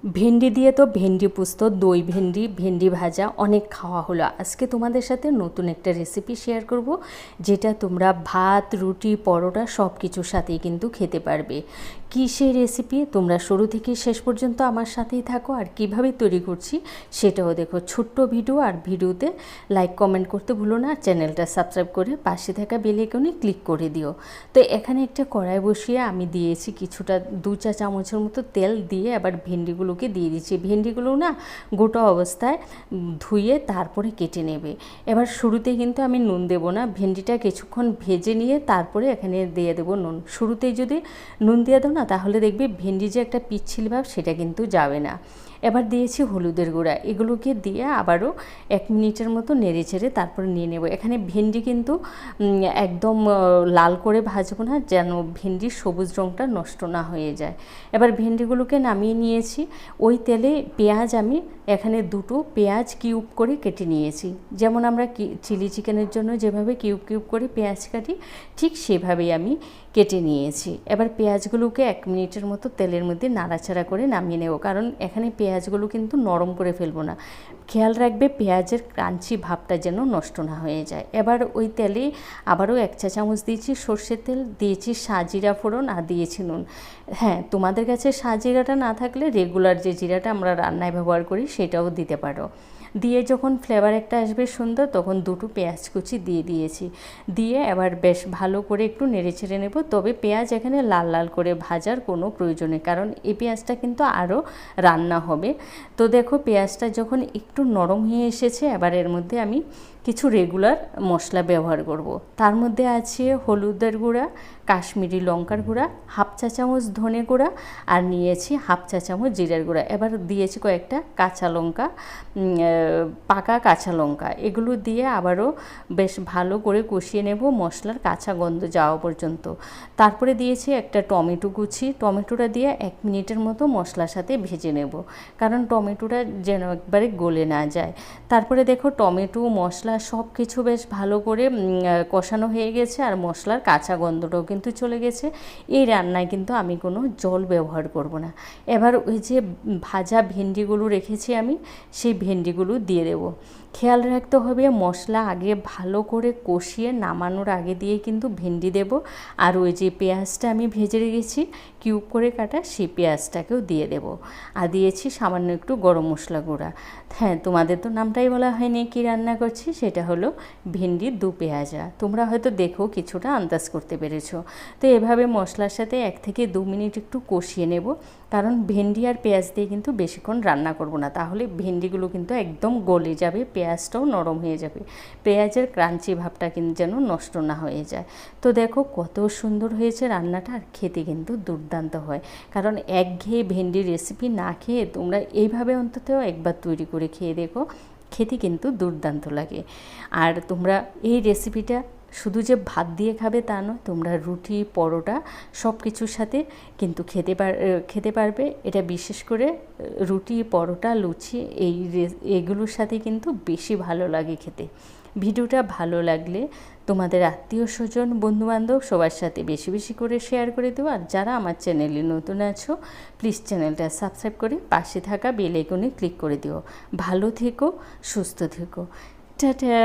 ভেন্ডি দিয়ে তো ভেন্ডি পোস্ত, দই ভেন্ডি, ভেন্ডি ভাজা অনেক খাওয়া হলো। আজকে তোমাদের সাথে নতুন একটা রেসিপি শেয়ার করব, যেটা তোমরা ভাত, রুটি, পরোটা সব কিছুর সাথেই কিন্তু খেতে পারবে। কী সেই রেসিপি, তোমরা শুরু থেকে শেষ পর্যন্ত আমার সাথেই থাকো, আর কিভাবে তৈরি করছি সেটাও দেখো। ছোট্ট ভিডিও, আর ভিডিওতে লাইক কমেন্ট করতে ভুলো না, চ্যানেলটা সাবস্ক্রাইব করে পাশে থাকা বেল আইকনে ক্লিক করে দিও। তো এখানে একটা কড়াই বসিয়ে আমি দিয়েছি কিছুটা 2 চা চামচের মতো তেল দিয়ে, আবার ভেন্ডিগুলোকে দিয়ে দিচ্ছি। ভেন্ডিগুলো না গোটা অবস্থায় ধুয়ে তারপরে কেটে নেবে। এবার শুরুতে কিন্তু আমি নুন দেবো না, ভেন্ডিটা কিছুক্ষণ ভেজে নিয়ে তারপরে এখানে দিয়ে দেবো নুন। শুরুতেই যদি নুন দিয়ে দাও না, তাহলে দেখবে ভেন্ডি যে একটা পিচ্ছিল ভাব সেটা কিন্তু যাবে না। এবার দিয়েছি হলুদের গুঁড়া, এগুলোকে দিয়ে আবারও 1 মিনিটের মতো নেড়ে ছেড়ে তারপরে নিয়ে নেব। এখানে ভেন্ডি কিন্তু একদম লাল করে ভাজবো না, যেন ভেন্ডির সবুজ রঙটা নষ্ট না হয়ে যায়। এবার ভেন্ডিগুলোকে নামিয়ে নিয়েছি। ওই তেলে পেঁয়াজ, আমি এখানে 2টো পেঁয়াজ কিউব করে কেটে নিয়েছি। যেমন আমরা চিলি চিকেনের জন্য যেভাবে কিউব কিউব করে পেঁয়াজ কাটি, ঠিক সেভাবেই আমি কেটে নিয়েছি। এবার পেঁয়াজগুলোকে 1 মিনিটের মতো তেলের মধ্যে নাড়াচাড়া করে নামিয়ে নেব, কারণ এখানে পেঁয়াজগুলো কিন্তু নরম করে ফেলবো না। খেয়াল রাখবে পেঁয়াজের ক্রাঞ্চি ভাবটা যেন নষ্ট না হয়ে যায়। এবার ওই তেলে আবারও 1 চা চামচ দিয়েছি সর্ষের তেল, দিয়েছি সাজিরা ফোড়ন, আর দিয়েছি নুন। হ্যাঁ, তোমাদের কাছে সাজিরাটা না থাকলে রেগুলার যে জিরাটা আমরা রান্নায় ব্যবহার করি সেটাও দিতে পারো। দিয়ে যখন ফ্লেভার একটা আসবে সুন্দর, তখন 2টো পেঁয়াজ কুচি দিয়ে দিয়েছি। দিয়ে এবার বেশ ভালো করে একটু নেড়ে ছেড়ে নেব। তবে পেঁয়াজ এখানে লাল লাল করে ভাজার কোনো প্রয়োজন নেই, কারণ এই পেঁয়াজটা কিন্তু আরও রান্না হবে। তো দেখো পেঁয়াজটা যখন একটু নরম হয়ে এসেছে, এবার এর মধ্যে আমি কিছু রেগুলার মশলা ব্যবহার করব। তার মধ্যে আছে হলুদের গুঁড়া, কাশ্মীরি লঙ্কার গুঁড়া, 1/2 চা চামচ ধনে গুঁড়া, আর নিয়েছি 1/2 চা চামচ জিরার গুঁড়া। এবার দিয়েছি কয়েকটা কাঁচা লঙ্কা, পাকা কাঁচা লঙ্কা। এগুলো দিয়ে আবারও বেশ ভালো করে কষিয়ে নেব মশলার কাঁচা গন্ধ যাওয়া পর্যন্ত। তারপরে দিয়েছি একটা টমেটো কুচি, টমেটোটা দিয়ে 1 মিনিটের মতো মশলার সাথে ভেজে নেব, কারণ টমেটোটা যেন একবারে গলে না যায়। তারপরে দেখো টমেটো, মশলা সব কিছু বেশ ভালো করে কষানো হয়ে গেছে, আর মশলার কাঁচা গন্ধটাও কিন্তু চলে গেছে। এই রান্নায় কিন্তু আমি কোনো জল ব্যবহার করব না। এবার ওই যে ভাজা ভেন্ডিগুলো রেখেছি আমি, সেই ভেন্ডিগুলো দিয়ে দেব। খেয়াল রাখতে হবে মশলা আগে ভালো করে কষিয়ে নামানোর আগে দিয়ে কিন্তু ভেন্ডি দেব। আর ওই যে পেঁয়াজটা আমি ভেজে রেখেছি কিউব করে কাটা, সেই পেঁয়াজটাকেও দিয়ে দেব। আর দিয়েছি সামান্য একটু গরম মশলা গুঁড়া। হ্যাঁ, তোমাদের তো নামটাই বলা হয়নি কী রান্না করছি, সেটা হলো ভেন্ডির দু পেঁয়াজা। তোমরা হয়তো দেখো কিছুটা আন্দাজ করতে পেরেছো। তো এভাবে মশলার সাথে 1 থেকে 2 মিনিট একটু কষিয়ে নেব, কারণ ভেন্ডি আর পেঁয়াজ দিয়ে কিন্তু বেশিক্ষণ রান্না করব না, তাহলে ভেন্ডিগুলো কিন্তু একদম গলে যাবে, পেঁয়াজটাও নরম হয়ে যাবে। পেঁয়াজের ক্রাঞ্চি ভাবটা কিন্তু যেন নষ্ট না হয়ে যায়। তো দেখো কত সুন্দর হয়েছে রান্নাটা, আর খেতে কিন্তু দুর্দান্ত হয়। কারণ একঘেয়ে ভেন্ডির রেসিপি না খেয়ে তোমরা এইভাবে অন্তত একবার তৈরি করে খেয়ে দেখো, খেতে কিন্তু দুর্দান্ত লাগে। আর তোমরা এই রেসিপিটা শুধু যে ভাত দিয়ে খাবে তা নয়, তোমরা রুটি, পরোটা সব কিছুর সাথে কিন্তু খেতে পারবে। এটা বিশেষ করে রুটি, পরোটা, লুচি এইগুলোর সাথে কিন্তু বেশি ভালো লাগে খেতে। ভিডিওটা ভালো লাগলে তোমাদের আত্মীয় স্বজন, বন্ধুবান্ধব সবার সাথে বেশি বেশি করে শেয়ার করে দেবো। আর যারা আমার চ্যানেলে নতুন আছো, প্লিজ চ্যানেলটা সাবস্ক্রাইব করে পাশে থাকা বেল আইকনে ক্লিক করে দিও। ভালো থেকো, সুস্থ থেকো, টাটা।